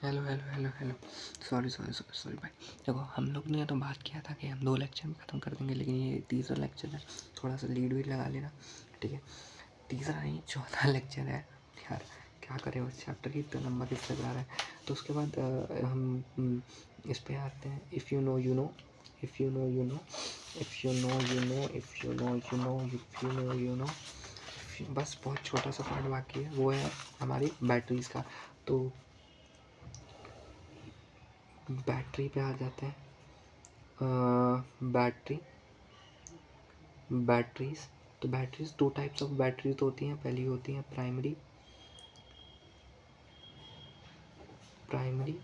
Hello hello hello hello. Sorry sorry sorry sorry भाई। देखो हम लोग ने तो बात किया था कि हम 2 लेक्चर में ख़त्म कर देंगे, लेकिन ये तीसरा लेक्चर है, थोड़ा सा लीड वीड लगा लेना, ठीक है। तीसरा नहीं, चौथा लेक्चर है यार। क्या करें, उस चैप्टर की इतना लंबा किससे जा रहा है। तो उसके बाद हम इस पे आते हैं। If you know you know, if you know you know, if you know you know, if you know you know, if you know you know. बस बहुत छोटा सा पार्ट बाकी है, वो है हमारी बैटरीज़ का। तो बैटरी पे आ जाते हैं। बैटरीज। तो बैटरीज 2 टाइप्स ऑफ बैटरीज होती हैं। पहली होती हैं प्राइमरी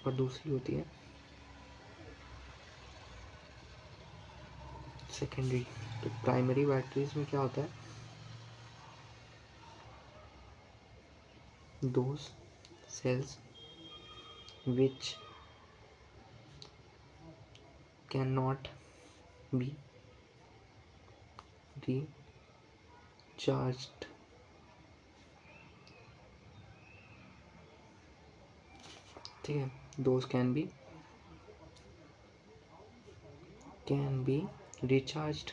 और दूसरी होती है सेकेंडरी। तो प्राइमरी बैटरीज में क्या होता है, those cells which can not be recharged, ठीक है। Those can be recharged.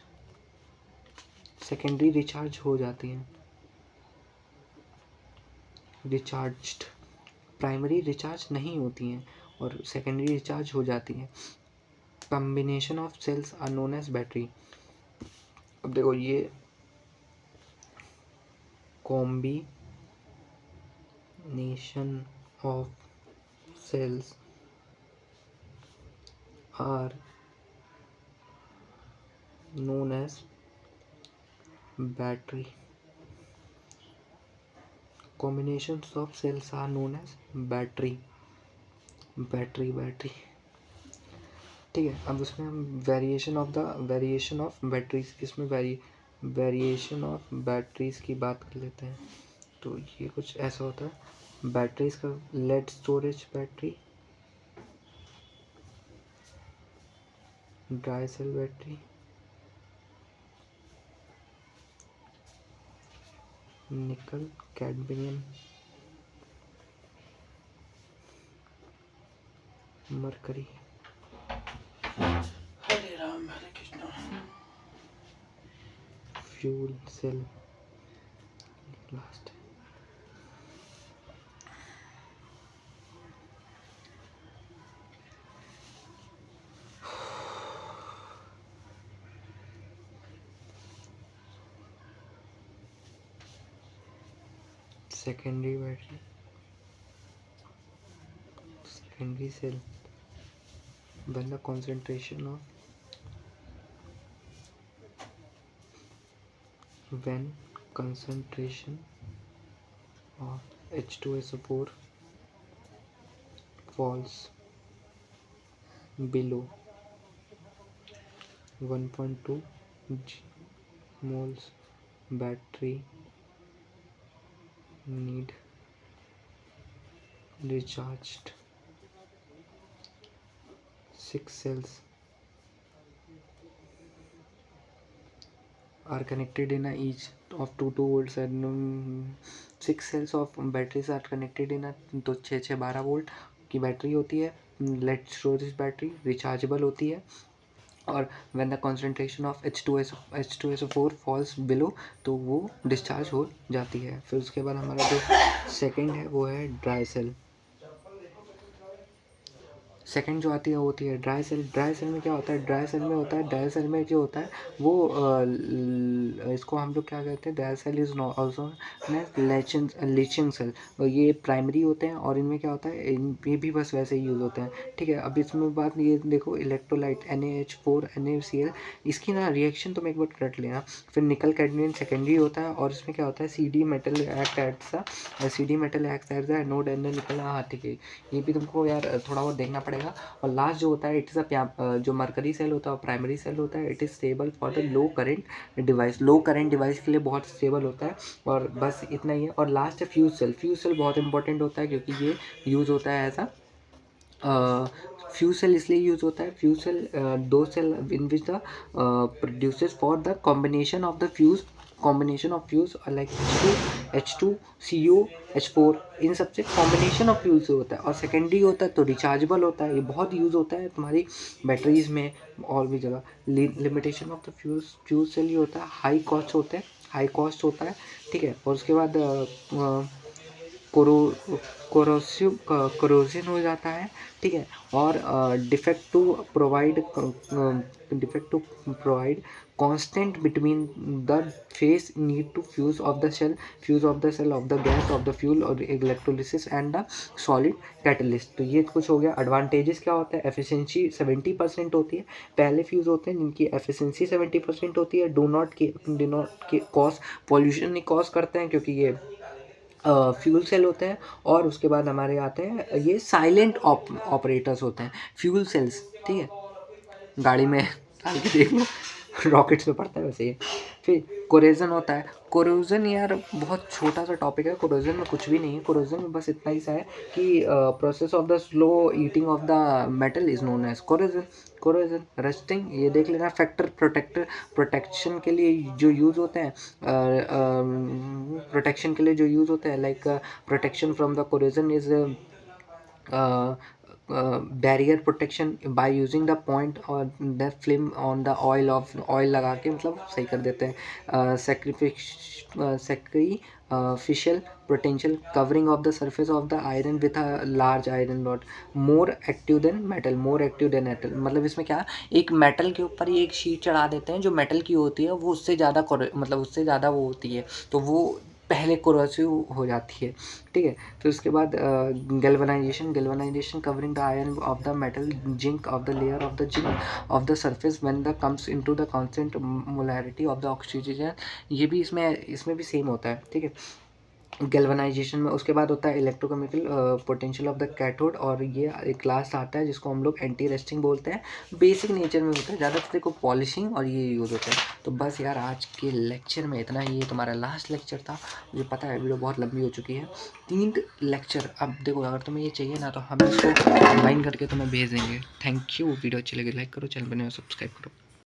Secondary recharge हो जाती हैं, रिचार्ज्ड। प्राइमरी रिचार्ज नहीं होती हैं और सेकेंडरी रिचार्ज हो जाती हैं। Combination of cells are known as battery. अब देखो, ये combination of cells are known as battery. Combinations of cells are known as battery. Battery ठीक है। अब उसमें हम वेरिएशन ऑफ बैटरीज, इसमें वेरिएशन ऑफ बैटरीज की बात कर लेते हैं। तो ये कुछ ऐसा होता है। बैटरीज का lead storage battery, dry cell battery, nickel cadmium mercury. Hare Ram Hare Krishna. Fuel cell last. secondary battery, secondary cell, when the concentration of H2SO4 falls below 1.2 moles, battery need recharged. 6 cells are connected in each of 2 volts and 6 cells of batteries are connected in तो 6-6-12 volt की battery होती है। Lead storage battery rechargeable होती है। और when the concentration of H2SO4 falls below, तो वो discharge हो जाती है। फिर उसके बाद हमारा जो सेकंड है वो है ड्राई सेल। सेकंड जो आती है वो होती है ड्राई सेल। ड्राई सेल में क्या होता है, ड्राई सेल में जो होता है वो इसको हम लोग क्या कहते हैं, dry cell is also leaching cell. ये प्राइमरी होते हैं और इनमें क्या होता है, ये भी बस वैसे ही यूज़ होते हैं, ठीक है। अब इसमें बात ये देखो, इलेक्ट्रोलाइट NaH4 NaCl, इसकी ना रिएक्शन तुम एक बार रट लेना। फिर निकल कैडमियम सेकेंडरी होता है और इसमें क्या होता है, CD metal act as the anode and nickel. हाँ ठीक है, ये भी तुमको यार थोड़ा बहुत देखना पड़ेगा। और लास्ट जो होता है, इट इज़ जो मरकरी सेल होता है और प्राइमरी सेल होता है, it is stable for the low current device के लिए बहुत स्टेबल होता है। और बस इतना ही है। और लास्ट है फ्यूज सेल बहुत इंपॉर्टेंट होता है क्योंकि ये यूज़ होता है ऐसा। फ्यूज सेल इसलिए यूज होता है, दो cell in which the produces for the combination of the fuse combination of fuse like H2 CO H4, इन सब से कॉम्बिनेशन ऑफ फ्यूल से होता है। और सेकेंडरी होता है तो रिचार्जेबल होता है, ये बहुत यूज़ होता है तुम्हारी बैटरीज में और भी जगह। Limitation of the fuel cell ये होता है, हाई कॉस्ट होते हैं, हाई कॉस्ट होता है, ठीक है। और उसके बाद कोरोजन हो जाता है, ठीक है। और defect to provide constant between the face need to fuse of the cell of the gas of the fuel और electrolysis and the solid catalyst. तो ये कुछ हो गया। एडवांटेजेस क्या होता है, एफिशिएंसी 70% होती है। पहले फ्यूज़ होते हैं जिनकी एफिशिएंसी 70% होती है। डू नॉट कॉज पॉल्यूशन नहीं कॉज करते हैं क्योंकि ये फ्यूल सेल होते हैं। और उसके बाद हमारे आते हैं ये साइलेंट ऑपरेटर्स होते हैं फ्यूल सेल्स, ठीक है। गाड़ी में डाल के देख लो, रॉकेट्स में पड़ता है वैसे ही। फिर कोरोजन होता है। कोरोजन यार बहुत छोटा सा टॉपिक है, कोरोजन में कुछ भी नहीं है। कोरोजन में बस इतना ही सा है कि process of the slow eating of the metal is known as corrosion. Rusting ये देख लेना। फैक्टर प्रोटेक्शन के लिए जो यूज़ होते हैं, like protection from the corrosion is barrier protection by using the point और the film on the oil लगा के मतलब सही कर देते हैं। Sacrificial potential covering of the surface of the iron with a large iron rod, more active than metal मतलब इसमें क्या, एक मेटल के ऊपर ही एक शीट चढ़ा देते हैं जो मेटल की होती है, वो उससे ज़्यादा वो होती है, तो वो पहले कोरोसिव हो जाती है, ठीक है। फिर उसके बाद galvanisation covering the iron of the metal zinc of the layer of the zinc of the surface when the comes into the constant molarity of the oxygen. ये भी इसमें भी सेम होता है, ठीक है, गैल्वेनाइजेशन में। उसके बाद होता है electrochemical potential of the cathode, और ये एक क्लास आता है जिसको हम लोग एंटी रस्टिंग बोलते हैं। बेसिक नेचर में होता है, ज़्यादातर देखो पॉलिशिंग और ये यूज़ होता है। तो बस यार आज के लेक्चर में इतना ही, ये तुम्हारा लास्ट लेक्चर था। मुझे पता है वीडियो बहुत लंबी हो चुकी है, 3 लेक्चर। अब देखो अगर तुम्हें ये चाहिए ना तो हम इसको कंबाइन करके तुम्हें भेज देंगे। Thank you. वीडियो अच्छी लगी लाइक करो, चैनल बने सब्सक्राइब करो।